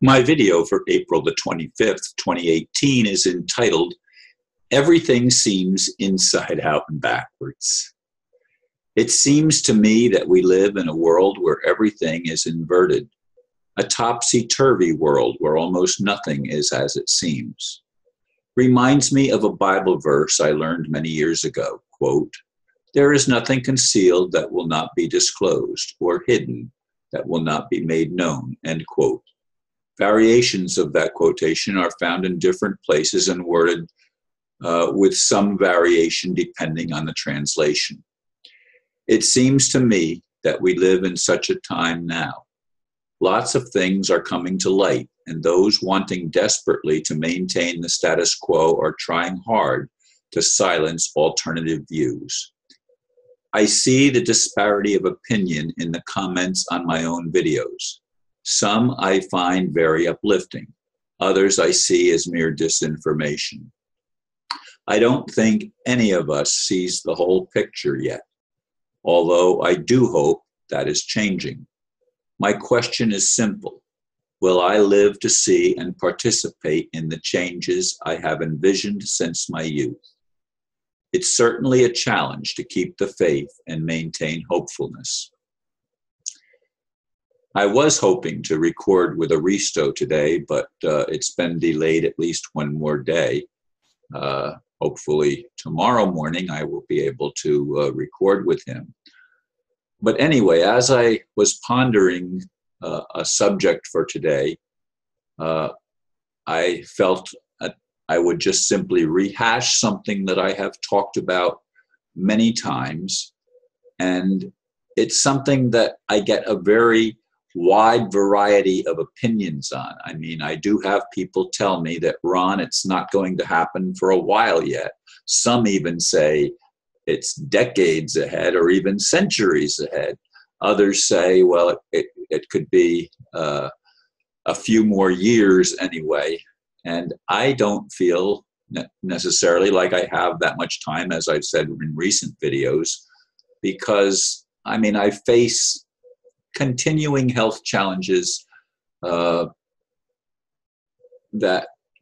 My video for April the 25th, 2018 is entitled, Everything Seems Inside Out and Backwards. It seems to me that we live in a world where everything is inverted, a topsy-turvy world where almost nothing is as it seems. Reminds me of a Bible verse I learned many years ago, quote, "There is nothing concealed that will not be disclosed, or hidden that will not be made known," end quote. Variations of that quotation are found in different places and worded with some variation depending on the translation. It seems to me that we live in such a time now. Lots of things are coming to light, and those wanting desperately to maintain the status quo are trying hard to silence alternative views. I see the disparity of opinion in the comments on my own videos. Some I find very uplifting. Others I see as mere disinformation. I don't think any of us sees the whole picture yet, although I do hope that is changing. My question is simple. Will I live to see and participate in the changes I have envisioned since my youth? It's certainly a challenge to keep the faith and maintain hopefulness. I was hoping to record with Aristo today, but it's been delayed at least one more day. Hopefully tomorrow morning I will be able to record with him. But anyway, as I was pondering a subject for today, I felt I would just simply rehash something that I have talked about many times. And it's something that I get a very wide variety of opinions on. I mean, I do have people tell me that, Ron, it's not going to happen for a while yet. Some even say it's decades ahead or even centuries ahead. Others say, well, it could be a few more years anyway. And I don't feel necessarily like I have that much time, as I've said in recent videos, because, I mean, I face continuing health challenges that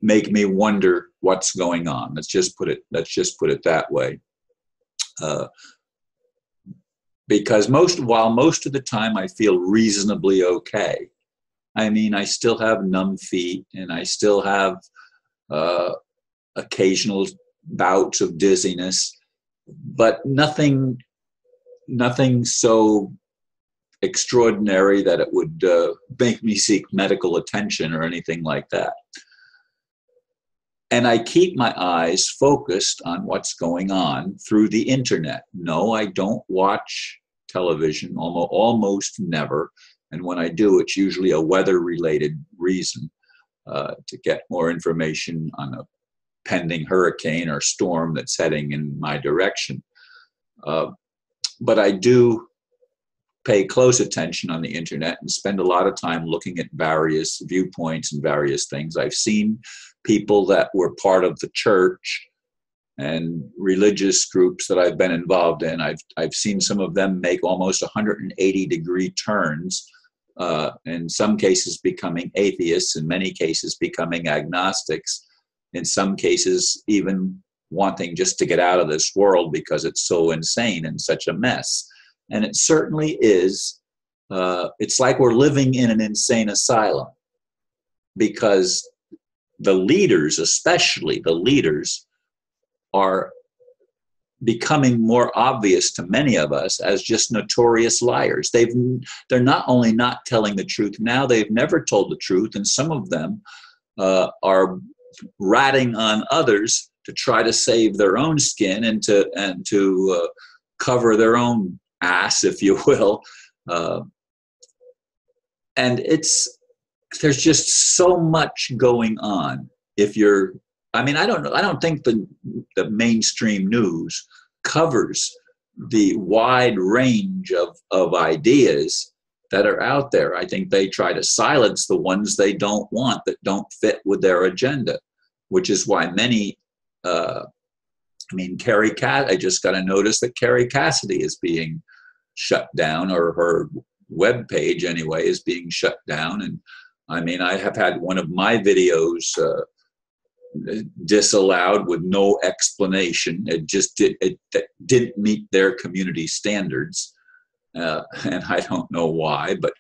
make me wonder what's going on. Let's just put it that way. Because while most of the time I feel reasonably okay. I mean, I still have numb feet and I still have occasional bouts of dizziness, but nothing so extraordinary that it would make me seek medical attention or anything like that. And I keep my eyes focused on what's going on through the internet. No, I don't watch television, almost never. And when I do, it's usually a weather-related reason to get more information on a pending hurricane or storm that's heading in my direction. But I do pay close attention on the internet and spend a lot of time looking at various viewpoints and various things. I've seen people that were part of the church and religious groups that I've been involved in. I've seen some of them make almost 180-degree turns, in some cases becoming atheists, in many cases becoming agnostics, in some cases even wanting just to get out of this world because it's so insane and such a mess. And it certainly is. It's like we're living in an insane asylum, because the leaders, especially the leaders, are becoming more obvious to many of us as just notorious liars. They're not only not telling the truth now, they've never told the truth, and some of them are ratting on others to try to save their own skin and to cover their own ass, if you will. And there's just so much going on. I don't think the mainstream news covers the wide range of ideas that are out there. I think they try to silence the ones they don't want, that don't fit with their agenda, which is why many, I just got a notice that Carrie Cassidy is being shut down, or her web page anyway is being shut down. And I mean, I have had one of my videos disallowed with no explanation. It didn't meet their community standards, and I don't know why, but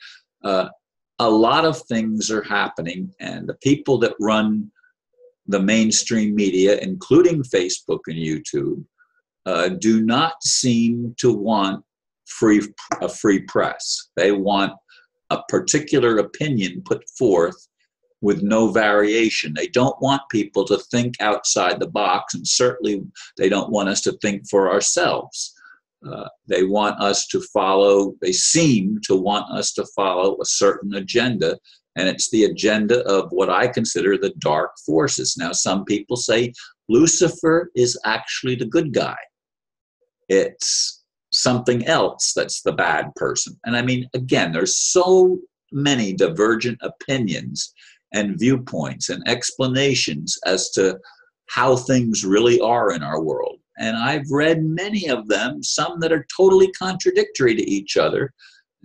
a lot of things are happening, and the people that run the mainstream media, including Facebook and YouTube, do not seem to want a free press. They want a particular opinion put forth with no variation. They don't want people to think outside the box, and certainly they don't want us to think for ourselves. They want us to follow, they seem to want us to follow a certain agenda, and it's the agenda of what I consider the dark forces. Now, some people say Lucifer is actually the good guy. It's something else that's the bad person. And I mean, again, there's so many divergent opinions and viewpoints and explanations as to how things really are in our world. And I've read many of them, some that are totally contradictory to each other.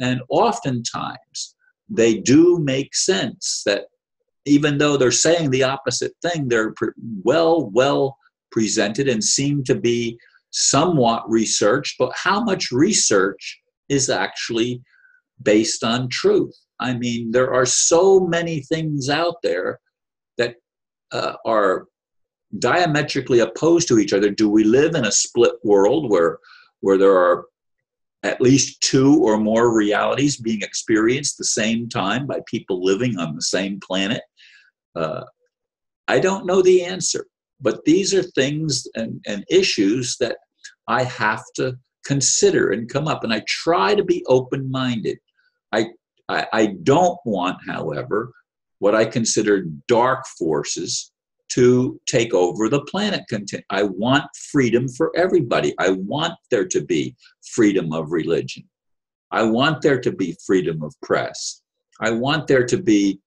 And oftentimes they do make sense, that even though they're saying the opposite thing, they're well presented and seem to be somewhat researched. But how much research is actually based on truth? I mean, there are so many things out there that are diametrically opposed to each other. Do we live in a split world where there are at least two or more realities being experienced at the same time by people living on the same planet? I don't know the answer, but these are things and issues that I have to consider and come up, and I try to be open-minded. I don't want, however, what I consider dark forces to take over the planet. I want freedom for everybody. I want there to be freedom of religion. I want there to be freedom of press. I want there to be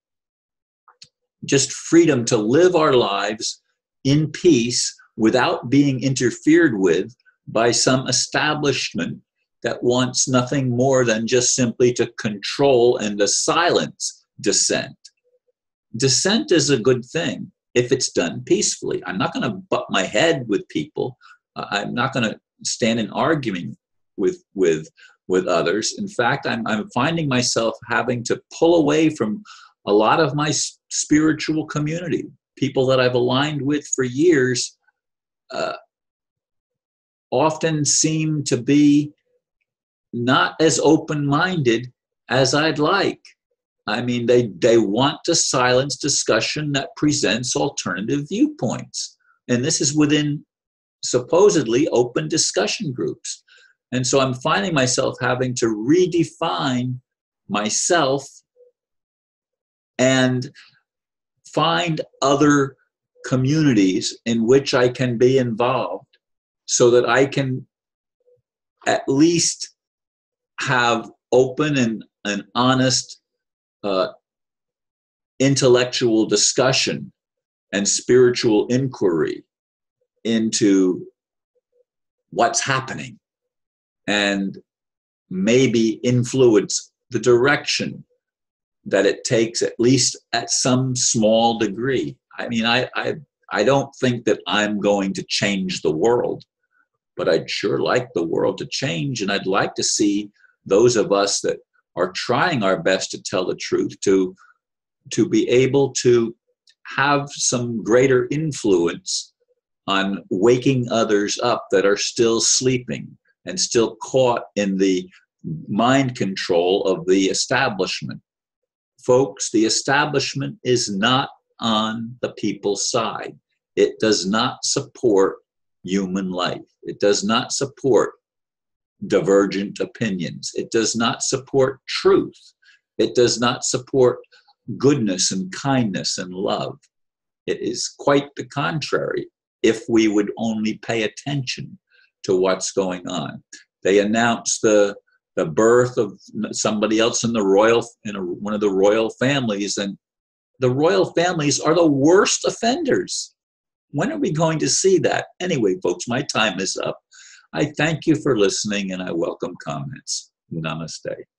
just freedom to live our lives in peace without being interfered with by some establishment that wants nothing more than just simply to control and to silence dissent. Dissent is a good thing if it's done peacefully. I'm not going to butt my head with people. I'm not going to stand in arguing with others. In fact, I'm finding myself having to pull away from a lot of my spiritual community. People that I've aligned with for years often seem to be not as open-minded as I'd like. I mean, they want to silence discussion that presents alternative viewpoints. And this is within supposedly open discussion groups. And so I'm finding myself having to redefine myself and find other communities in which I can be involved so that I can at least have open and honest intellectual discussion and spiritual inquiry into what's happening, and maybe influence the direction that it takes, at least at some small degree. I mean, I don't think that I'm going to change the world, but I'd sure like the world to change, and I'd like to see those of us that are trying our best to tell the truth to be able to have some greater influence on waking others up that are still sleeping and still caught in the mind control of the establishment. Folks, the establishment is not on the people's side. It does not support human life. It does not support divergent opinions. It does not support truth. It does not support goodness and kindness and love. It is quite the contrary, if we would only pay attention to what's going on. They announced the birth of somebody else in one of the royal families, and the royal families are the worst offenders. When are we going to see that? Anyway, folks, my time is up. I thank you for listening, and I welcome comments. Namaste.